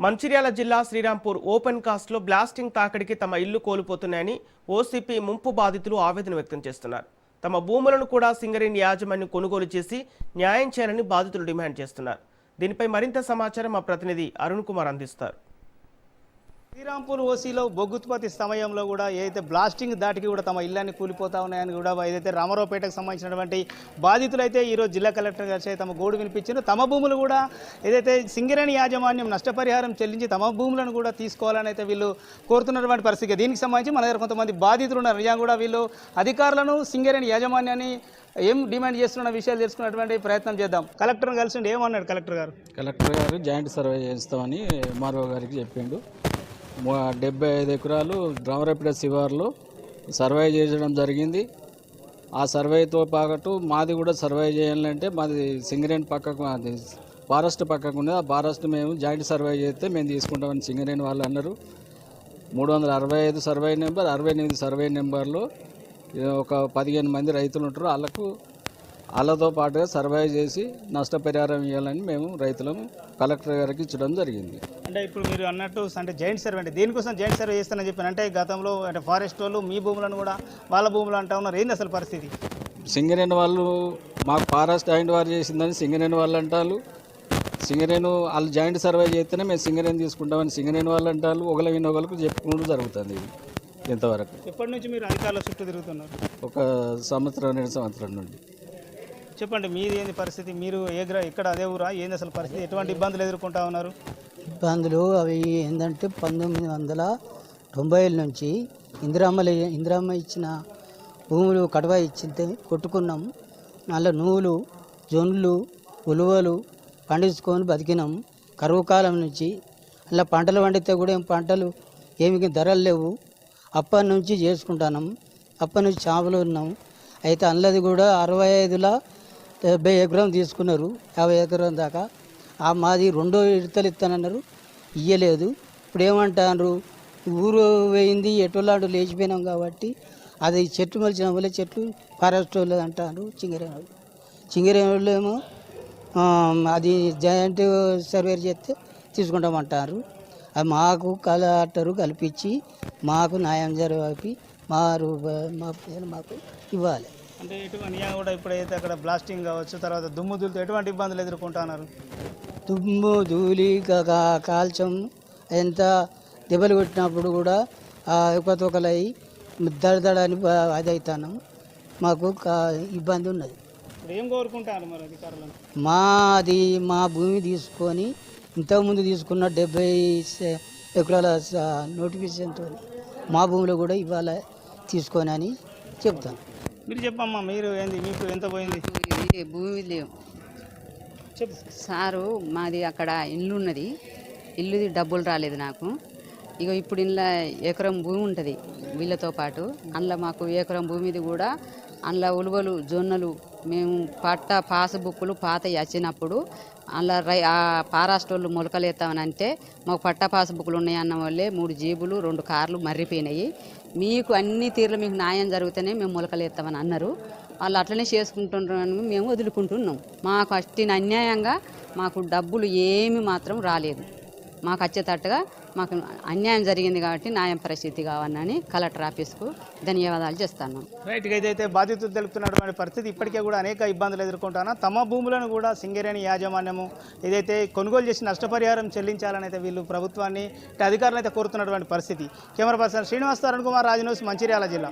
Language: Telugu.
మంచిర్యాల జిల్లా శ్రీరాంపూర్ ఓపెన్ కాస్ట్లో బ్లాస్టింగ్ తాకిడికి తమ ఇల్లు కోల్పోతున్నాయని ఓసీపీ ముంపు బాధితులు ఆవేదన వ్యక్తం చేస్తున్నారు. తమ భూములను కూడా సింగరేణి యాజమాన్యం కొనుగోలు చేసి న్యాయం చేయాలని బాధితులు డిమాండ్ చేస్తున్నారు. దీనిపై మరింత సమాచారం మా ప్రతినిధి అరుణ్ కుమార్ అందిస్తారు. శ్రీరాంపూర్ ఓసీలో బొగ్గుత్పత్తి సమయంలో కూడా ఏదైతే బ్లాస్టింగ్ దాటికి కూడా తమ ఇళ్ళని కూలిపోతా ఉన్నాయని కూడా ఏదైతే రామారావుపేటకు సంబంధించినటువంటి బాధితులు అయితే ఈరోజు జిల్లా కలెక్టర్ గారు తమ గోడు వినిపించారు. తమ భూములు కూడా ఏదైతే సింగరేణి యాజమాన్యం నష్టపరిహారం చెల్లించి తమ భూములను కూడా తీసుకోవాలని అయితే వీళ్ళు కోరుతున్నటువంటి పరిస్థితి. దీనికి సంబంధించి మన దగ్గర కొంతమంది బాధితులు ఉన్నారు. నిజంగా కూడా వీళ్ళు అధికారులను సింగరేణి యాజమాన్యాన్ని ఏం డిమాండ్ చేస్తున్న విషయాలు తెలుసుకున్నటువంటి ప్రయత్నం చేద్దాం. కలెక్టర్ని కలిసి ఏమన్నాడు కలెక్టర్ గారు జాయింట్ సర్వే చేస్తామని ఎంఆర్ఓ గారికి చెప్పిండు. 75 ఎకరాలు రామారావుపేట శివార్లో సర్వే చేయడం జరిగింది. ఆ సర్వేతో పాటు మాది కూడా సర్వే చేయాలంటే మాది సింగరేణి పక్కకు, అది ఫారెస్ట్ పక్కకు ఉన్నది. ఆ ఫారెస్ట్ మేము జాయింట్ సర్వే చేస్తే మేము తీసుకుంటామని సింగరేణి వాళ్ళు అన్నారు. 365 సర్వే నెంబర్, 68 సర్వే నెంబర్లో ఒక 15 మంది రైతులు ఉంటారు. వాళ్ళతో పాటుగా సర్వే చేసి నష్టపరిహారం ఇవ్వాలని మేము రైతులను కలెక్టర్ గారికి ఇచ్చడం జరిగింది. అంటే ఇప్పుడు మీరు అన్నట్టు అంటే జాయింట్ సర్వే అంటే దేనికోసం జాయింట్ సర్వే చేస్తానని చెప్పాను. అంటే గతంలో అంటే ఫారెస్ట్ వాళ్ళు మీ భూములను కూడా వాళ్ళ భూములు అంటా ఉన్నారు. ఏంది అసలు పరిస్థితి? సింగరేణి వాళ్ళు మాకు ఫారెస్ట్ హ్యాండ్ వార్ చేసిందని సింగరేణి వాళ్ళు అంటారు. సింగరేణి వాళ్ళు జాయింట్ సర్వే చేస్తేనే మేము సింగరేణి తీసుకుంటామని సింగరేణి వాళ్ళు అంటారు. ఒకరికి చెప్పుకుంటూ జరుగుతుంది. ఇది ఇంతవరకు ఎప్పటి నుంచి మీరు అధికారుల చుట్టూ తిరుగుతున్నారు? ఒక సంవత్సరం 2 సంవత్సరాల నుండి. చెప్పండి, మీది ఏంది పరిస్థితి? మీరు ఇక్కడ అదే ఊరా? ఏంది అసలు పరిస్థితి? ఎటువంటి ఇబ్బందులు ఎదుర్కొంటా ఉన్నారు? ఇబ్బందులు అవి ఏంటంటే 1990 నుంచి ఇందిరమ్మ ఇచ్చిన భూములు కడవ ఇచ్చింది కొట్టుకున్నాం. మళ్ళీ నువ్వులు, జొన్లు, ఉలువలు పండించుకొని బతికినాం. కరువు కాలం నుంచి అలా పంటలు పండితే కూడా పంటలు ఏమి ధరలు లేవు. అప్పటి నుంచి చేసుకుంటున్నాం. అప్పటి నుంచి చేపలు ఉన్నాం. అయితే అందులోది కూడా 65ల 70 ఎకరం తీసుకున్నారు. 50 ఎకరం దాకా ఆ మాది 2 విడతలు ఇస్తానన్నారు, ఇయ్యలేదు. ఇప్పుడు ఏమంటారు, ఊరు పోయింది ఎటులాంటి లేచిపోయినాం కాబట్టి అది చెట్టు మలిచిన వల్ల చెట్లు ఫారెస్ట్ వాళ్ళు అంటారు. చింగిరేణి వాళ్ళు ఏమో అది జాయింట్ సర్వే చేస్తే తీసుకుంటామంటారు. అది మాకు కలెక్టరు కల్పించి మాకు న్యాయం జరిపి మాకు ఇవ్వాలి. అంటే ఎటువంటి కూడా ఇప్పుడైతే అక్కడ బ్లాస్టింగ్ కావచ్చు, తర్వాత దుమ్ము ధూళితో ఎటువంటి ఇబ్బందులు ఎదుర్కొంటున్నారు? దుమ్ము ధూళి కాల్చం ఎంత దెబ్బలు కొట్టినప్పుడు కూడా ఒకతొకలై దడదడని అది అవుతాను. మాకు ఇబ్బంది ఉన్నది. ఏం కోరుకుంటారు మరి అధికారులను? మా భూమి తీసుకొని ఇంతకుముందు తీసుకున్న 70 ఎకరాల నోటిఫికేషన్తో మా భూమిలో కూడా ఇవాళ తీసుకొని అని చెప్తాను. మీరు చెప్పమ్మా, మీరు ఏంది, మీకు ఎంత పోయింది? భూమి లేవు సారు. మాది అక్కడ ఇల్లు ఉన్నది. ఇల్లుది డబ్బులు రాలేదు నాకు. ఇక ఇప్పుడు ఇంట్లో ఎకరం భూమి ఉంటుంది వీళ్ళతో పాటు. అందులో మాకు ఎకరం భూమిది కూడా అందులో ఉలువలు, జొన్నలు మేము పాస్బుక్లు పాత వచ్చినప్పుడు అందులో ఆ ఫారెస్ట్ వాళ్ళు మొలకలేస్తామని అంటే మాకు పాస్బుక్లు ఉన్నాయన్న వాళ్ళే 3 జీబులు 2 కార్లు మర్రిపోయినాయి. మీకు అన్ని తీర్లు మీకు న్యాయం జరిగితేనే మేము మొలకలేస్తామని అన్నారు. వాళ్ళు అట్లనే చేసుకుంటున్నారని మేము వదులుకుంటున్నాం. మాకు అట్టిన అన్యాయంగా మాకు డబ్బులు ఏమి మాత్రం రాలేదు. మాకు వచ్చేటట్టుగా మాకు అన్యాయం జరిగింది కాబట్టి న్యాయం పరిస్థితి కావాలని కలెక్టర్ ఆఫీస్కు ధన్యవాదాలు చేస్తాను. రైట్గా అయితే బాధితులు తెలుపుతున్నటువంటి పరిస్థితి ఇప్పటికే కూడా అనేక ఇబ్బందులు ఎదుర్కొంటున్నా. తమ భూములను కూడా సింగరేణి యాజమాన్యము ఏదైతే కొనుగోలు చేసి నష్టపరిహారం చెల్లించాలని అయితే వీళ్ళు ప్రభుత్వాన్ని అధికారులు అయితే కోరుతున్నటువంటి పరిస్థితి. Camera person Srinivas, Arun Kumar, Raj news, Mancherial జిల్లా.